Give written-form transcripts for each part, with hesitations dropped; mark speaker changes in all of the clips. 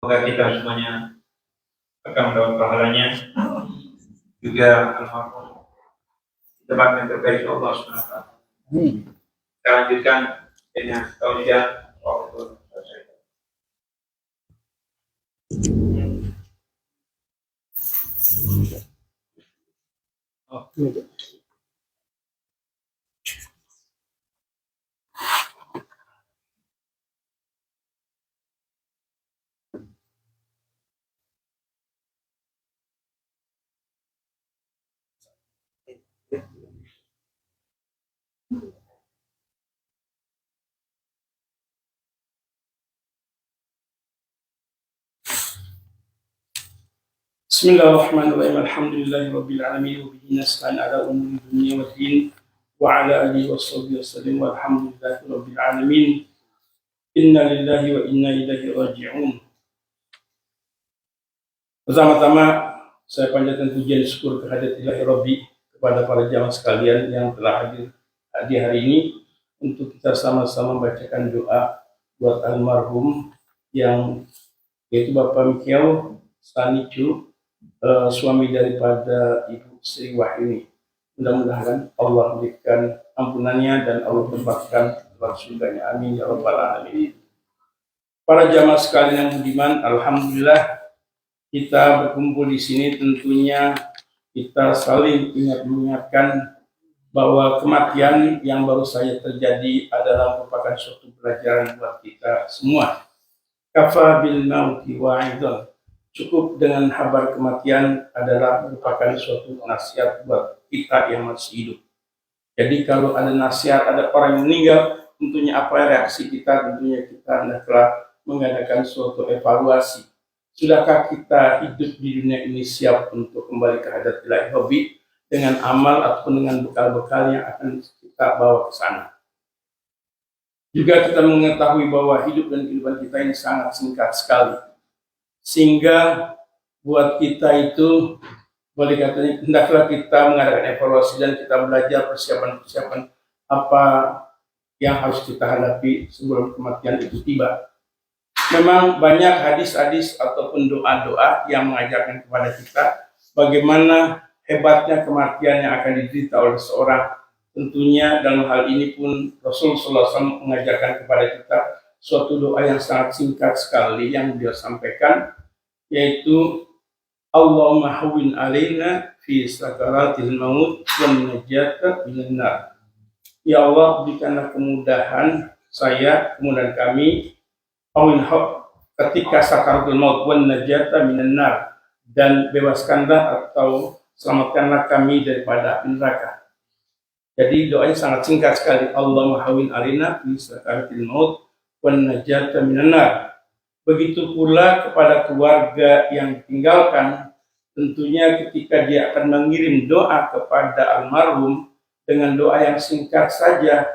Speaker 1: Semoga kita semuanya akan mendapat pahalanya. Juga almarhum tempat yang terbaik Allah SWT. Kita lanjutkan dengan tausiah waktu selesai.
Speaker 2: Bismillahirrahmanirrahim. Alhamdulillahirabbil alamin wa bihi nasta'in ala umuri dunya waddin wa ala alihi washabbihi wasallam walhamdulillahirabbil alamin. Inna lillahi wa inna ilaihi raji'un. Pertama-tama saya panjatkan puji dan syukur kehadirat Ilahi Rabbi kepada para jamaah sekalian yang telah hadir di hari ini untuk kita sama-sama membacakan doa buat almarhum yang yaitu Bapak Mikiau Stanicu, suami daripada Ibu Sri Wahyuni. Mudah-mudahan Allah berikan ampunannya dan Allah tempatkan dalam surganya. Amin ya rabbal alamin. Para jamaah sekalian yang budiman, alhamdulillah kita berkumpul di sini. Tentunya kita saling mengingatkan bahwa kematian yang baru saja terjadi adalah merupakan suatu pelajaran buat kita semua. Kafa bil mauti wa'idun. Cukup dengan kabar kematian adalah merupakan suatu nasihat buat kita yang masih hidup. Jadi kalau ada nasihat, ada orang yang meninggal, tentunya apa reaksi kita? Tentunya kita hendaklah mengadakan suatu evaluasi. Sudahkah kita hidup di dunia ini siap untuk kembali ke hadirat Ilahi Rabbi dengan amal ataupun dengan bekal-bekal yang akan kita bawa ke sana? Juga kita mengetahui bahwa hidup dan kehidupan kita ini sangat singkat sekali. Sehingga buat kita itu boleh katanya hendaklah kita mengadakan evaluasi dan kita belajar persiapan-persiapan apa yang harus kita hadapi sebelum kematian itu tiba. Memang banyak hadis-hadis ataupun doa-doa yang mengajarkan kepada kita bagaimana hebatnya kematian yang akan diderita oleh seorang. Tentunya dalam hal ini pun Rasulullah SAW mengajarkan kepada kita suatu doa yang sangat singkat sekali yang beliau sampaikan, yaitu Allahumma hawwin alaina fi sakaratil maut wa najata minan nar. Ya Allah, berikanlah kemudahan saya, kemudahan kami ketika sakaratul maut wa najata minan nar, dan bebaskanlah atau selamatkanlah kami daripada neraka. Jadi doanya sangat singkat sekali. Allahumma hawwin alaina fi sakaratil maut wan najata minan nar. Begitu pula kepada keluarga yang ditinggalkan, tentunya ketika dia akan mengirim doa kepada almarhum dengan doa yang singkat saja.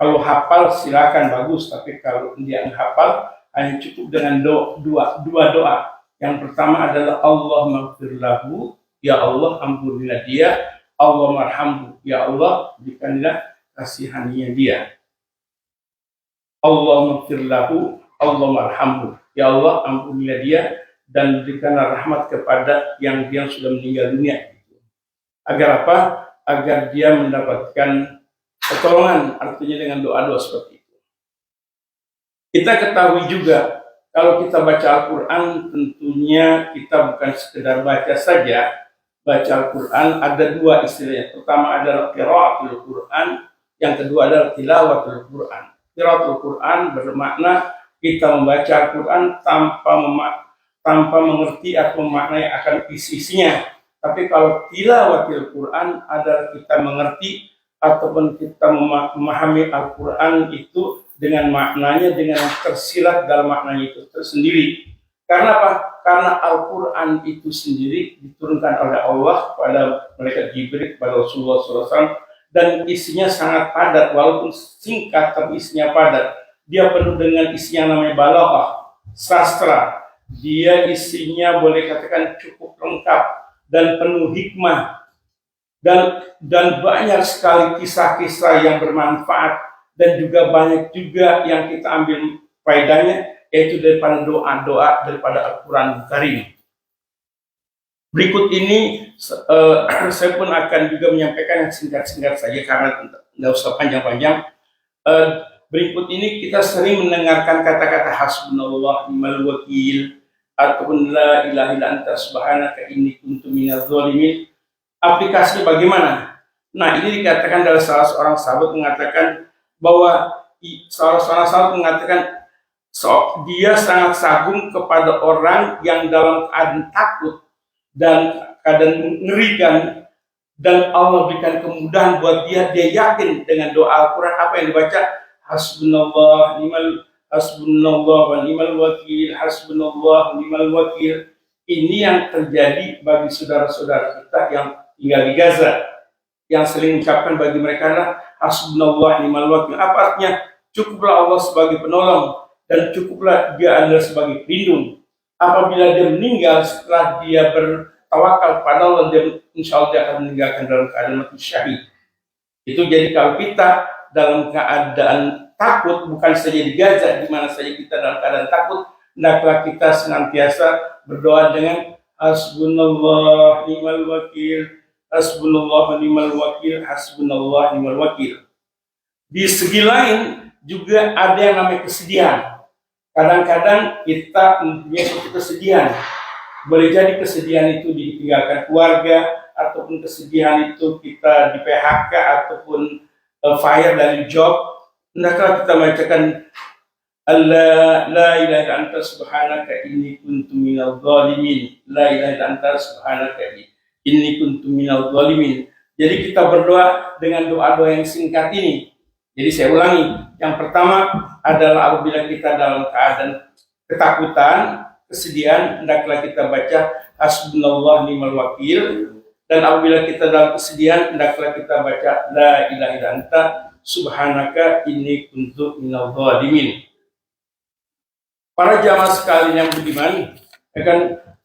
Speaker 2: Kalau hafal silakan, bagus, tapi kalau dia hafal hanya cukup dengan dua doa. Yang pertama adalah Allah maghfir lahu, ya Allah ampunilah dia. Allah marhamhu, ya Allah berikanlah kasihaninya dia. Allah maghfir lahu, Allah marhamhu, ya Allah ampunilah dia dan berikanlah rahmat kepada yang sudah meninggal dunia. Agar apa? Agar dia mendapatkan pertolongan, artinya dengan doa-doa seperti itu. Kita ketahui juga kalau kita baca Al-Quran, tentunya kita bukan sekedar baca saja. Baca Al-Quran ada dua istilahnya. Pertama adalah qiraatul Quran, yang kedua adalah tilawatul Quran. Qiraatul Quran bermakna kita membaca Al-Quran tanpa mengerti atau memaknai akan isi-isinya. Tapi kalau tilawatul Quran adalah kita mengerti ataupun kita memahami Al-Quran itu dengan maknanya, dengan tersirat dalam maknanya itu tersendiri. Karena apa? Karena Al-Quran itu sendiri diturunkan oleh Allah pada malaikat Jibril, pada Rasulullah SAW, dan isinya sangat padat, walaupun singkat tapi isinya padat. Dia penuh dengan isi yang namanya balaghah, sastra. Dia isinya boleh katakan cukup lengkap dan penuh hikmah, dan banyak sekali kisah-kisah yang bermanfaat, dan juga banyak juga yang kita ambil faedahnya, yaitu daripada doa-doa daripada Al-Quran Karim. Berikut ini saya pun akan juga menyampaikan yang singkat-singkat saja karena tidak usah panjang-panjang. Berikut ini kita sering mendengarkan kata-kata hasbunallah ni'mal wakil ataupun la ilaha illa anta subhanaka inni kuntu minadz zalimin. Aplikasinya bagaimana? Nah, ini dikatakan dari salah seorang sahabat mengatakan bahwa salah sahabat mengatakan dia sangat sagum kepada orang yang dalam keadaan takut dan keadaan mengerikan, dan Allah berikan kemudahan buat dia yakin dengan doa Al-Quran apa yang dibaca, hasbunallah wa ni'mal wakil, hasbunallah wa ni'mal wakil. Ini yang terjadi bagi saudara-saudara kita yang tinggal di Gaza, yang sering mengucapkan bagi mereka adalah hasbunallah wa ni'mal wakil. Apa artinya? Cukuplah Allah sebagai penolong dan cukuplah dia adalah sebagai pelindung. Apabila dia meninggal setelah dia bertawakal pada Allah, dia insya Allah dia akan meninggalkan dalam keadaan mati syahid. Itu jadi kalau kita dalam keadaan takut, bukan saja di Gaza, di mana saja kita dalam keadaan takut, hendaklah kita senantiasa berdoa dengan hasbunallah ni'mal wakil, hasbunallah ni'mal wakil, hasbunallah ni'mal wakil. Di segi lain juga ada yang namanya kesedihan. Kadang-kadang kita mempunyai suatu kesedihan. Boleh jadi kesedihan itu ditinggalkan keluarga, ataupun kesedihan itu kita di PHK ataupun fire dari job. Hendaklah kita bacakan la ilaha illa anta subhanaka inni kuntu minadz zalimin. La ilaha illa anta subhanaka inni kuntu minadz zalimin. Jadi kita berdoa dengan doa-doa yang singkat ini. Jadi saya ulangi, yang pertama adalah apabila kita dalam keadaan ketakutan, kesedihan, hendaklah kita baca hasbunallah ni'mal wakil. Dan apabila kita dalam kesedihan, hendaklah kita baca la ilaha illa anta subhanaka inni kuntu minadz zalimin. Para jamaah sekalian yang budiman,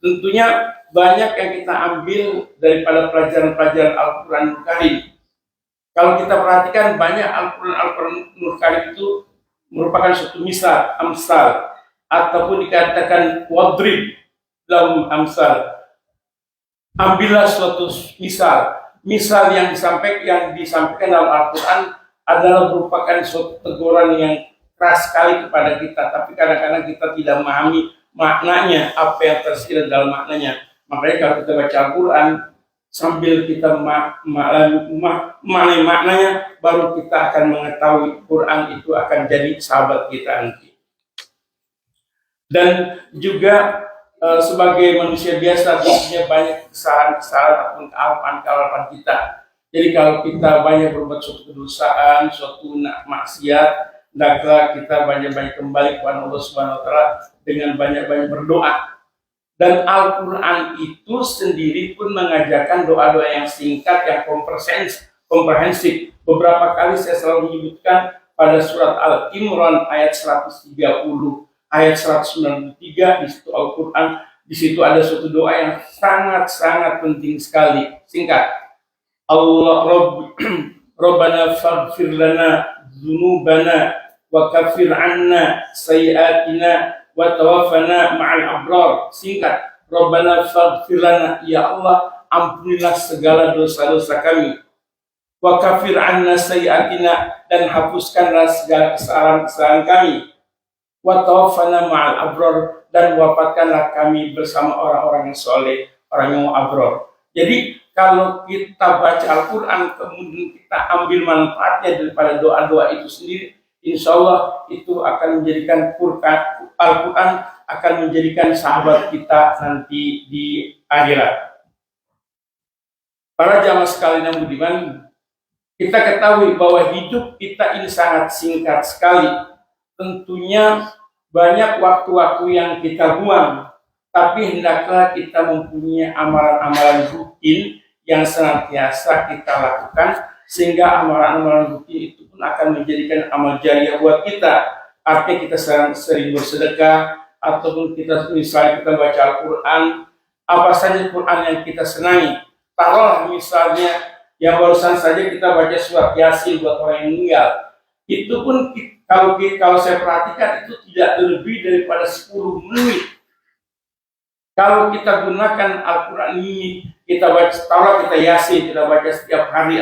Speaker 2: tentunya banyak yang kita ambil daripada pelajaran-pelajaran Al-Quran Karim. Kalau kita perhatikan banyak Al-Quran Karim itu merupakan suatu misal, amsal, ataupun dikatakan wadrib lahum amsal. Ambillah suatu misal yang disampaikan dalam Al-Quran adalah merupakan suatu teguran yang keras sekali kepada kita, tapi kadang-kadang kita tidak memahami maknanya, apa yang tersirat dalam maknanya. Makanya kalau kita baca Al-Quran sambil kita maknanya, baru kita akan mengetahui Quran itu akan jadi sahabat kita nanti. Dan juga sebagai manusia biasa tentunya banyak kesalahan-kesalahan ataupun kealpan kita. Jadi kalau kita banyak berbuat suatu kedosaan, suatu maksiat, hendaklah kita banyak-banyak kembali kepada Allah Subhanahu wa taala dengan banyak-banyak berdoa. Dan Al-Quran itu sendiri pun mengajarkan doa-doa yang singkat, yang komprehensif. Beberapa kali saya selalu menyebutkan pada surat Al-Imran ayat 130, ayat 193, di situ Al-Quran, di situ ada suatu doa yang sangat-sangat penting sekali. Singkat. Rabbana faghfir lana dzunubana wa kaffir 'anna sayyi'atina wa tawaffana ma'al abrar. Singkat, Rabbana faghfir lana, ya Allah ampunilah segala dosa-dosa kami, wa kaffir 'anna sayyi'atina, dan hapuskanlah segala kesalahan-kesalahan kami, wa tawaffana ma'al abrar, dan wafatkanlah kami bersama orang-orang yang soleh, orang yang abrar. Jadi kalau kita baca Al-Quran kemudian kita ambil manfaatnya daripada doa-doa itu sendiri, insya Allah itu akan menjadikan Al-Quran akan menjadikan sahabat kita nanti di akhirat. Para jamaah sekalian yang budiman, kita ketahui bahwa hidup kita ini sangat singkat sekali. Tentunya banyak waktu-waktu yang kita buang, tapi hendaklah kita mempunyai amalan-amalan rutin yang senantiasa kita lakukan, sehingga amalan-amalan rutin itu pun akan menjadikan amal jariah buat kita. Artinya kita sering bersedekah, ataupun misalnya kita baca Al-Quran, apa saja Quran yang kita senangi. Taruhlah misalnya yang barusan saja kita baca surat Yasin buat orang yang meninggal. itu pun kalau saya perhatikan itu tidak lebih daripada 10 menit. Kalau kita gunakan Al-Quran ini, kita baca, kalau kita Yasin, kita baca setiap hari,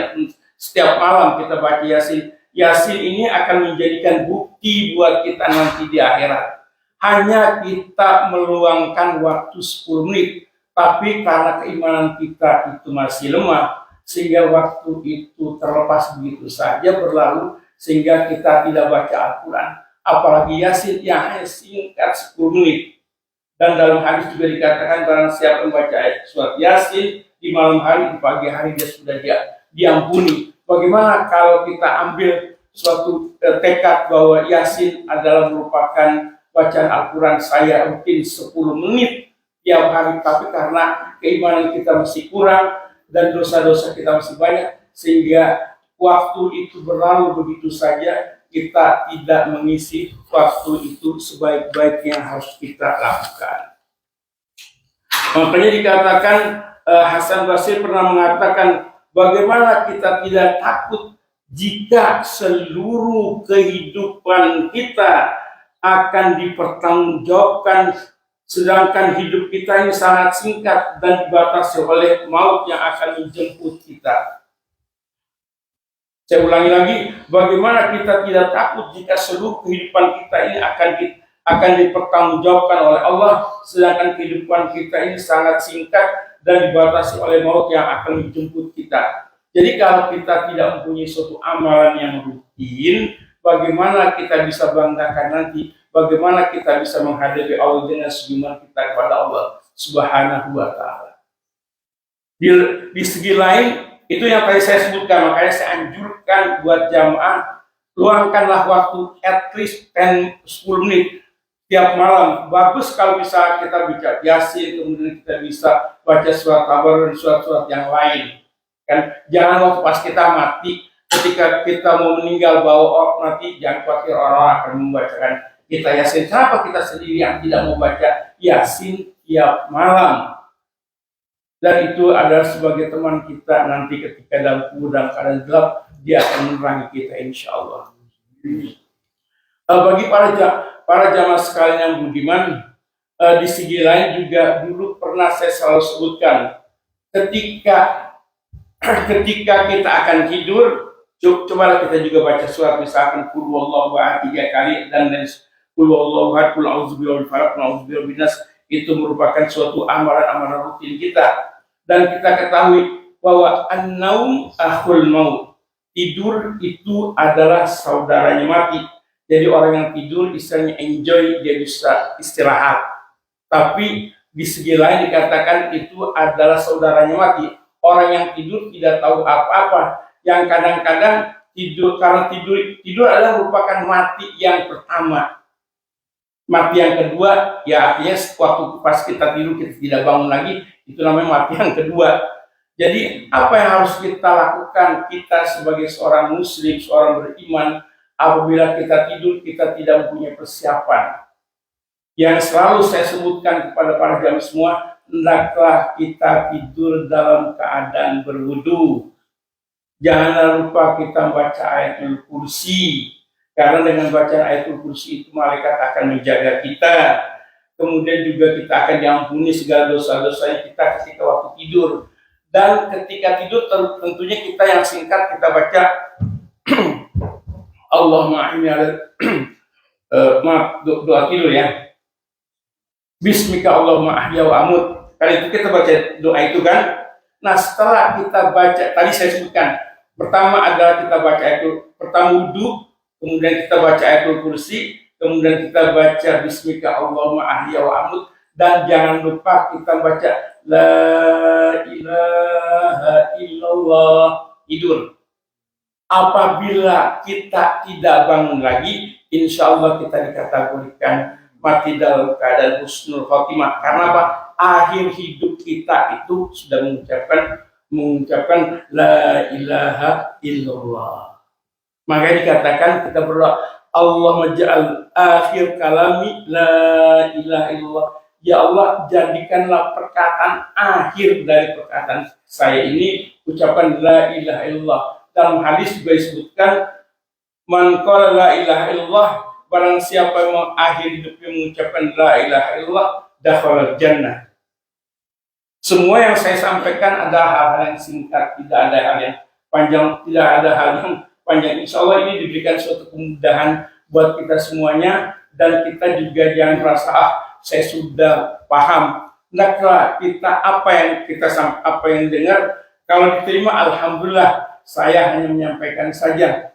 Speaker 2: setiap malam kita baca Yasin. Yasin ini akan menjadikan bukti buat kita nanti di akhirat. Hanya kita meluangkan waktu 10 menit, tapi karena keimanan kita itu masih lemah, sehingga waktu itu terlepas begitu saja berlalu, sehingga kita tidak baca Al-Quran. Apalagi Yasin yang hanya singkat 10 menit. Dan dalam hadis juga dikatakan barang siapa membaca surat Yasin di malam hari, di pagi hari dia sudah diampuni. Bagaimana kalau kita ambil suatu tekad bahwa Yasin adalah merupakan bacaan Al-Quran saya mungkin 10 menit tiap hari, tapi karena keimanan kita masih kurang dan dosa-dosa kita masih banyak, sehingga waktu itu berlalu begitu saja, kita tidak mengisi waktu itu sebaik-baik yang harus kita lakukan. Makanya dikatakan Hasan Basri pernah mengatakan, bagaimana kita tidak takut jika seluruh kehidupan kita akan dipertanggungjawabkan, sedangkan hidup kita ini sangat singkat dan dibatasi oleh maut yang akan menjemput kita. Saya ulangi lagi, bagaimana kita tidak takut jika seluruh kehidupan kita ini akan dipertanggungjawabkan oleh Allah, sedangkan kehidupan kita ini sangat singkat dan dibatasi oleh maut yang akan menjemput kita. Jadi kalau kita tidak mempunyai suatu amalan yang rutin, bagaimana kita bisa banggakan nanti, bagaimana kita bisa menghadapi Allah dengan senyuman kita kepada Allah Subhanahu wa Ta'ala. Di segi lain, itu yang tadi saya sebutkan, makanya saya anjurkan buat jamaah, luangkanlah waktu at least 10 menit tiap malam. Bagus kalau bisa kita baca Yasin, kemudian kita bisa baca surat Tabar dan surat-surat yang lain. Kan jangan waktu pas kita mati, ketika kita mau meninggal bahwa nanti jangan khawatir orang akan membacakan kita Yasin. Kenapa kita sendiri yang tidak mau baca Yasin tiap malam? Dan itu adalah sebagai teman kita nanti ketika dalam kubur dalam keadaan gelap, dia akan menerangi kita insya Allah. Bagi para jamaah sekalian yang budiman, di segi lain juga dulu pernah saya selalu sebutkan, ketika kita akan tidur, cobalah kita juga baca surat misalkan Qul huwallahu ahad 3 kali dan Qul huwallahu ahad, Qul a'udzu birabbil falaq, Qul a'udzu birabbin nas. Itu merupakan suatu amalan-amalan rutin kita. Dan kita ketahui bahwa an-naum akhul maut, tidur itu adalah saudaranya mati. Jadi orang yang tidur istilahnya enjoy, dia bisa istirahat. Tapi di segi lain dikatakan itu adalah saudaranya mati. Orang yang tidur tidak tahu apa-apa. Yang kadang-kadang tidur, karena tidur adalah merupakan mati yang pertama. Mati yang kedua, ya artinya waktu pas kita tidur kita tidak bangun lagi, itu namanya mati yang kedua. Jadi apa yang harus kita lakukan, kita sebagai seorang muslim, seorang beriman, apabila kita tidur kita tidak mempunyai persiapan. Yang selalu saya sebutkan kepada para jamaah semua, hendaklah kita tidur dalam keadaan berwudu. Jangan lupa kita baca ayatul kursi, karena dengan bacaan ayatul kursi itu malaikat akan menjaga kita. Kemudian juga kita akan diampuni segala dosa-dosa kita ketika waktu tidur. Dan ketika tidur tentunya kita yang singkat kita baca Allahumma inni ala maaf, doa tidur ya. Bismika Allahumma ahya wa amut. Kali itu kita baca doa itu kan. Nah setelah kita baca, tadi saya sebutkan, pertama adalah kita baca itu, pertama wudu, kemudian kita baca ayatul kursi, kemudian kita baca Bismika Allahumma ahya wa amut, dan jangan lupa kita baca La ilaha illallah, tidur. Apabila kita tidak bangun lagi, insya Allah kita dikategorikan mati dalam keadaan husnul khotimah. Karena apa? Akhir hidup kita itu sudah mengucapkan La ilaha illallah. Makanya dikatakan kita berdoa, Allahumma ja'al akhir kalami La ilaha illallah. Ya Allah, jadikanlah perkataan akhir dari perkataan saya ini ucapan La ilaha illallah. Dalam hadis juga disebutkan Man qala la ilaha illallah, barang siapa yang mengakhiri hidupnya mengucapkan la ilaha illallah, dakhala jannah. Semua yang saya sampaikan ada hal-hal yang singkat, tidak ada hal yang panjang, tidak ada hal yang panjang. Insya Allah ini diberikan suatu kemudahan buat kita semuanya, dan kita juga jangan merasa saya sudah paham. Hendaklah kita apa yang dengar, kalau diterima alhamdulillah, saya hanya menyampaikan saja.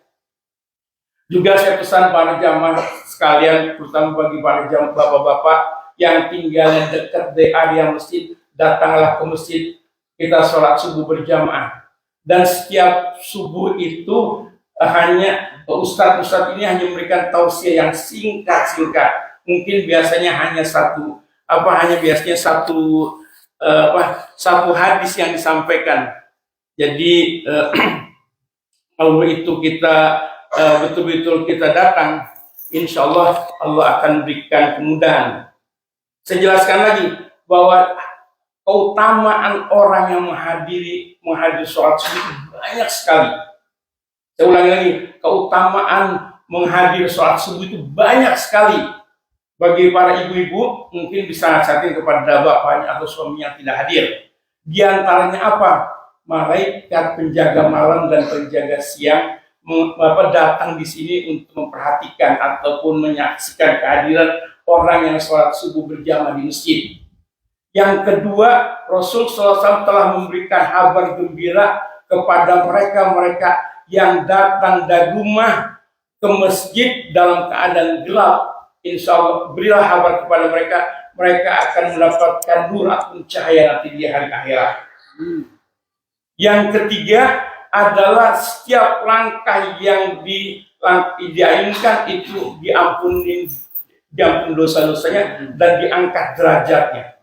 Speaker 2: Juga saya pesan para jamaah sekalian, terutama bagi para jamaah bapak-bapak yang tinggalnya dekat di area masjid, datanglah ke masjid, kita sholat subuh berjamaah. Dan setiap subuh itu hanya ustadz ini hanya memberikan tausiah yang singkat-singkat. Mungkin biasanya hanya satu hadis yang disampaikan. Jadi kalau itu kita betul-betul kita datang, insya Allah Allah akan berikan kemudahan. Saya jelaskan lagi bahwa keutamaan orang yang menghadiri sholat subuh banyak sekali. Saya ulangi lagi, keutamaan menghadiri sholat subuh itu banyak sekali. Bagi para ibu-ibu mungkin bisa nasihatin kepada bapaknya atau suaminya yang tidak hadir. Di antaranya apa? Malaikat penjaga malam dan penjaga siang datang di sini untuk memperhatikan ataupun menyaksikan kehadiran orang yang sholat subuh berjamaah di masjid. Yang kedua, Rasul SAW telah memberikan kabar gembira kepada mereka yang datang dari rumah ke masjid dalam keadaan gelap. Insya Allah berilah kabar kepada mereka akan mendapatkan nur atau cahaya nanti di hari akhirat. Yang ketiga adalah setiap langkah yang diinginkan itu diampun dosa-dosanya dan diangkat derajatnya.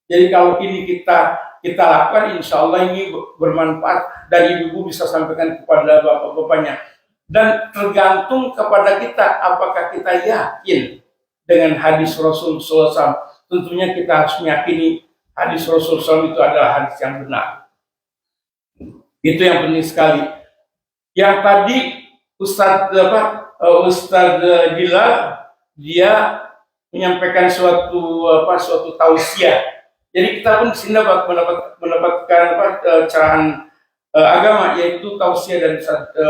Speaker 2: Jadi kalau ini kita lakukan, insya Allah ini bermanfaat dan ibu-ibu bisa sampaikan kepada bapak-bapaknya. Dan tergantung kepada kita, apakah kita yakin dengan hadis Rasul SAW. Tentunya kita harus meyakini hadis Rasul SAW itu adalah hadis yang benar. Itu yang penting sekali. Yang tadi Ustadz Bilal dia menyampaikan suatu tausiah. Jadi kita pun di sini mendapatkan cerahan agama, yaitu tausiah dari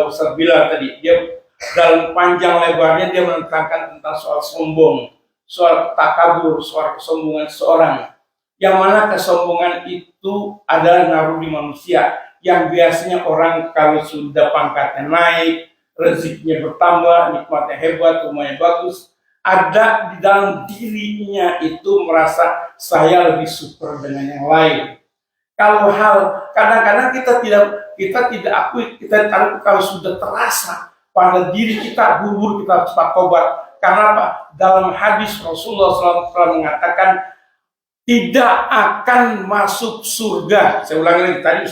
Speaker 2: Ustadz Bilal tadi. Dia dalam panjang lebarnya dia menerangkan tentang soal sombong, soal takabur, soal kesombongan seseorang. Yang mana kesombongan itu adalah naruh di manusia, yang biasanya orang kalau sudah pangkatnya naik, rezekinya bertambah, nikmatnya hebat, rumahnya bagus, ada di dalam dirinya itu merasa saya lebih super dengan yang lain. Kalau kadang-kadang kita tidak akui, kita tahu kalau sudah terasa pada diri kita, buru-buru kita harus tobat. Karena apa? Dalam hadis Rasulullah SAW mengatakan tidak akan masuk surga. Saya ulangi lagi, tadi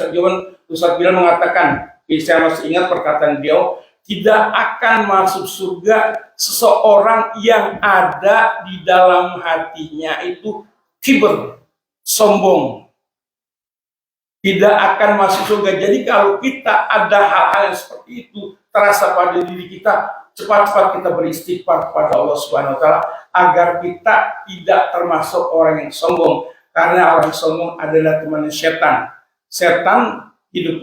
Speaker 2: Ustadz Bilal mengatakan, saya masih ingat perkataan beliau, tidak akan masuk surga seseorang yang ada di dalam hatinya itu kibir, sombong. Tidak akan masuk surga. Jadi kalau kita ada hal-hal yang seperti itu terasa pada diri kita, cepat-cepat kita beristighfar kepada Allah Subhanahu wa taala agar kita tidak termasuk orang yang sombong, karena orang sombong adalah teman setan. Setan itu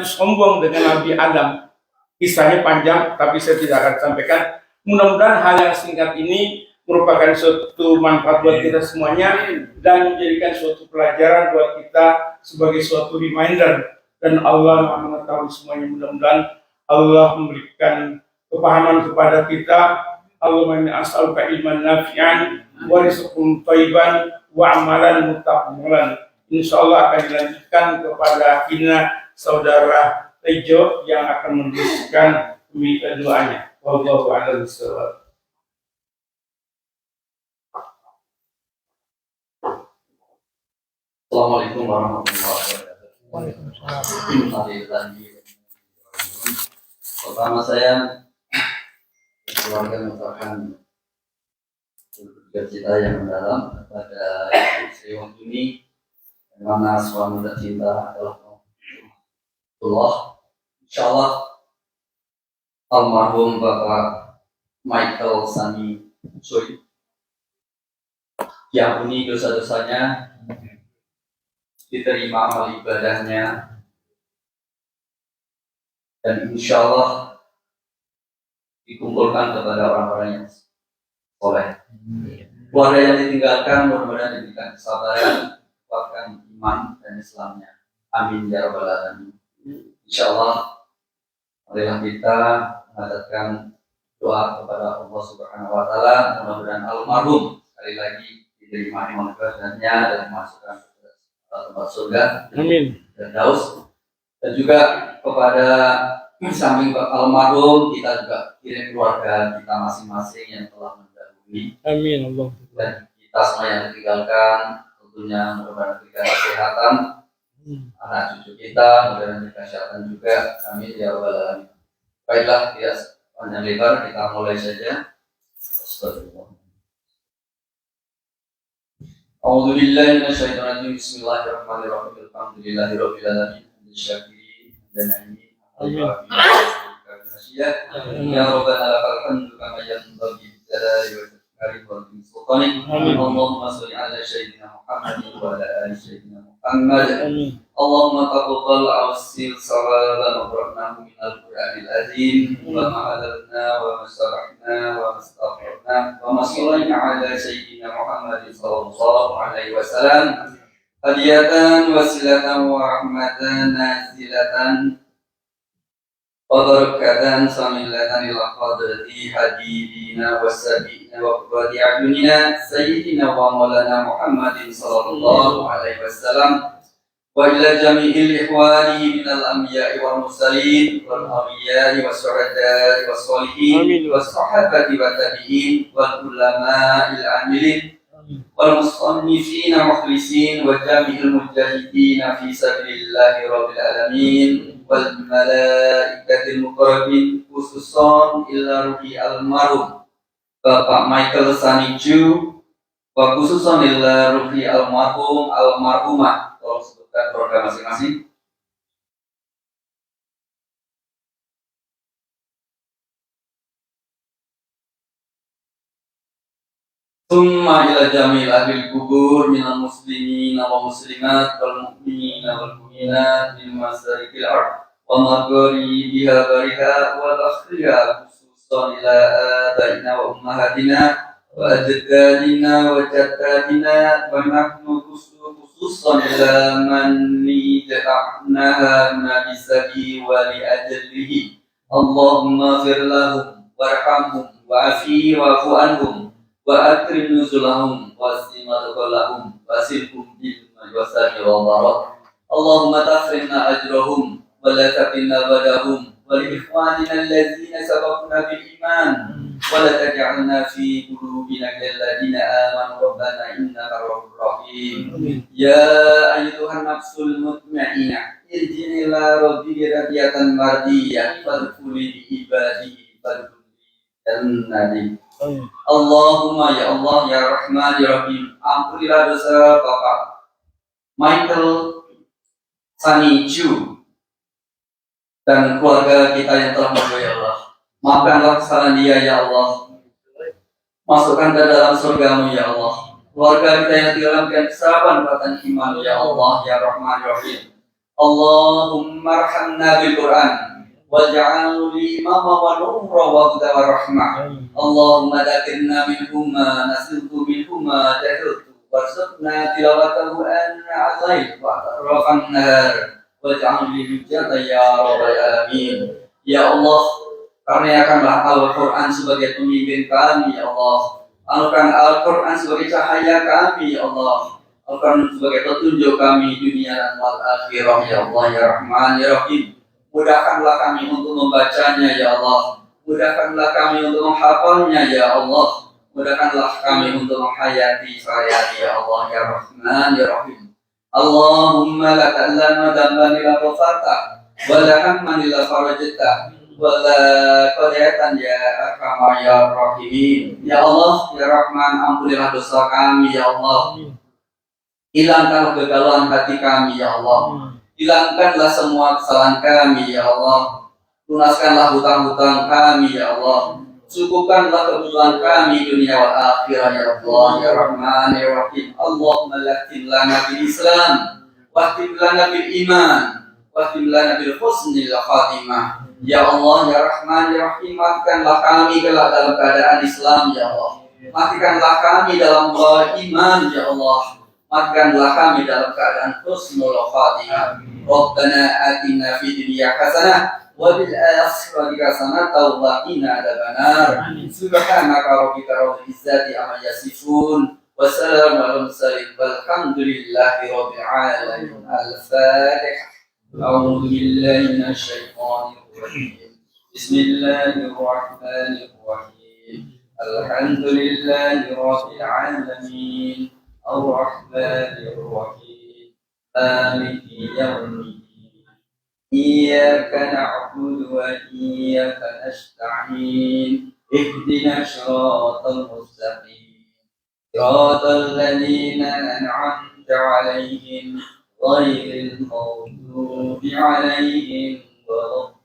Speaker 2: sombong dengan Nabi Adam. Kisahnya panjang, tapi saya tidak akan sampaikan. Mudah-mudahan hal yang singkat ini merupakan suatu manfaat buat kita semuanya dan menjadikan suatu pelajaran buat kita sebagai suatu reminder. Dan Allah mengetahui semuanya. Mudah-mudahan Allah memberikan kepahaman kepada kita. Allahumma inni as'aluka ilman nafi'an wa rizqan thayyiban wa amalan mutaqabbalan. Insyaallah akan dilanjutkan kepada Hina saudara Tejo yang akan meneruskan doanya. Wallahu a'lam bishawab.
Speaker 3: Assalamualaikum warahmatullahi wabarakatuh. Waalaikumsalam. Pertama saya keluarga mengucapkan duka cita yang mendalam kepada Ibu Sri Wahyuni, yang mana suami tercinta adalah Allah. Insyaallah almarhum Bapak Michael Sani Choi, diampuni dosa-dosanya, diterima amal ibadahnya, dan insya Allah dikumpulkan kepada orang-orang yang soleh. Keluarga yang ditinggalkan mudah-mudahan diberikan kesabaran, kuatkan iman dan Islamnya. Amin ya rabbal alamin. Insya Allah, marilah kita mengadakan doa kepada Allah Subhanahu Wa Taala. Mudah-mudahan almarhum sekali lagi diterima iman ibadahnya dan dimasukkan ke tempat surga.
Speaker 2: Amin.
Speaker 3: Dan Daus, dan juga kepada samping almarhum kita juga kirim keluarga kita masing-masing yang telah mendahului.
Speaker 2: Amin Allah.
Speaker 3: Dan kita semua yang ditinggalkan tentunya mudah-mudahan diberikan kesehatan, anak cucu kita mudah-mudahan diberikan kesehatan juga. Amin ya rabbal alamin. Baiklah, tidak panjang lebar, kita mulai saja. Astagfirullah. A'udzu billahi minasyaitonir rajim. Bismillahirrahmanirrahim. Alhamdulillahirabbil alamin. Syakirin dan amin. Ya Rabbana lakal hamdu kama yanbaghi lijalali wajhika wa sultanik. Allahumma shalli ala sayyidina Muhammadin wa ala ali sayyidina Muhammad. Allahumma taqabbal awsil sawaban wa qarnahu min al-Qur'anil azim wa ma'alalna wa masarahna wa mastaghfirna wa masallayna ala sayyidina Muhammadin sallallahu alaihi wasallam. Hadiyatan wasilatan wa rahmatan nazilatan wa barakatan samilatan ila qadrati habibina wa sabiina wa qurrati a'yunina sayyidina wa maulana Muhammadin sallallahu alaihi wasallam wa ila jami'il ikhwani minal anbiya'i wal mursalin wal awliya'i was suhada'i was sholihin was sahabati wa tabi'in wal ulama'il amilin والمصنفين مخلصين وجامع المجاهدين في سبيل الله رب العالمين والملائكة المقربين خصوصا إلى روحي المرحوم Bapak Michael Sani Choi wa khususan ila ruhi almarhum almarhumah. Tolong sebutkan program masing-masing. Summa ila jamil ahli kubur minal muslimina wa muslimat wal mu'minina wal mu'minat min masarikil ard wa magharibiha bariha wal akhriha khususan ila abaina wa ummahatina wa ajdadina wa jaddadina wa nahnu khususan ila man nida'naha nabisabi wa li ajlihi. Allahumma fir lahum warhamhum wa'afi wa'fu anhum wa akrim nuzulahum wa simadqalahum wa silhum bil majwasani wa barak. Allahumma tafrinna ajrahum wa la tafrinna badahum wa li ikhwanina allazina sabaqna bil iman wa la taj'alna fi qulubina alladhina amanu rabbana innaka rahmanur rahim. Ya ayyuhan nafsul mutma'inah irji'i ila rabbika radiyatan mardiyah fadkhuli bi ibadihi fadkhuli jannati. Allahumma ya Allah ya Rahman ya Rahim, ampunilah dosa Bapak Michael Sani Choi dan keluarga kita yang telah mendahului ya Allah. Maafkanlah kesalahan dia ya Allah. Masukkan ke dalam surgamu ya Allah. Keluarga kita yang tinggalkan kesabaran kekuatan iman ya Allah ya Rahman ya Rahim. Allahumma arhamna bil Quran waj'alhu li imama wa nura wa huda wa rahmah. Allahumma dzakirna minhum ma nasiltu minhum ma jahiltu warzuqna tilawatahu al-lail wa atrafan nahar waj'alhu li hujjatan ya rabbal alamin. Ya Allah, karuniakanlah Al-Quran sebagai pemimpin kami ya Allah. Anugerahkan Al-Quran sebagai cahaya kami ya Allah. Al-Quran sebagai petunjuk kami dunia dan akhirah ya Allah ya Rahman ya Rahim. Mudahkanlah kami untuk membacanya ya Allah. Mudahkanlah kami untuk menghafalnya ya Allah. Mudahkanlah kami untuk menghayati syariat ya Allah ya Rahman ya Rahim. Allahumma la ta'allama damban ila ghafata wa la hamman ila farajta wa la qadiyatan ya arhamar ya rahimin. Ya Allah ya Rahman, ampunilah dosa kami ya Allah. Hilangkanlah kegalauan hati kami ya Allah. Hilangkanlah semua kesalahan kami ya Allah. Lunaskanlah hutang-hutang kami ya Allah. Cukupkanlah kebutuhan kami dunia wal akhirah ya Allah ya Rahman ya Rahim. Allahumma lakin lana bil Islam, wahtim lana bil iman, wahtim lana bil husnil khatimah. Ya Allah ya Rahman ya Rahim, matikanlah kami kelak dalam keadaan Islam ya Allah. Matikanlah kami dalam iman ya Allah. Matikanlah kami dalam keadaan husnul khatimah. Rabbana atina fid dunya hasanah wa bil akhirati hasanah wa qina adzabannar. Subhanaka rabbika rabbil izzati amma yasifun wa salamun alal mursalin walhamdulillahi rabbil alamin. Al-Fatihah. A'udzu billahi minasy syaithanir rajim. Bismillahirrahmanirrahim. Alhamdulillahi rabbil alamin. Ar-Rahmanir Rahim. Maliki yaumiddin. Iyyaka na'budu wa iyyaka nasta'in. Ihdinas siratal mustaqim. Siratal ladzina an'amta 'alaihim ghairil maghdubi 'alaihim waladdallin.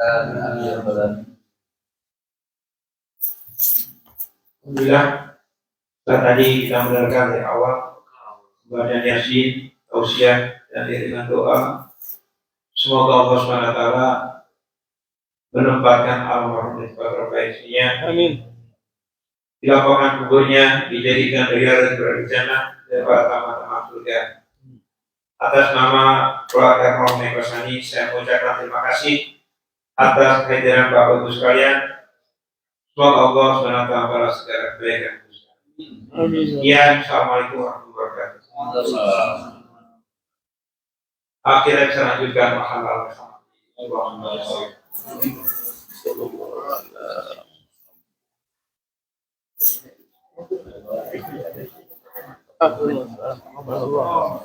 Speaker 3: Amin.
Speaker 1: Alhamdulillah, setelah tadi kita mendengarkan dari awal bacaan Yasin, tausiah dan dengan doa, semoga Allah SWT menempatkan almarhum di tempat terbaiknya.
Speaker 2: Amin.
Speaker 1: Di lapangan kuburnya dijadikan riyadhah dari jannah dan para taman-taman surga. Atas nama keluarga Romo Kosani, saya mengucapkan terima kasih atas kehadiran Bapak Ibu sekalian. Semoga Allah SWT balas segala kebaikan.
Speaker 2: Amin.
Speaker 1: Ya, Assalamualaikum warahmatullahi wabarakatuh. Akhirnya bisa lanjutkan mahalah bersama.
Speaker 2: Allah.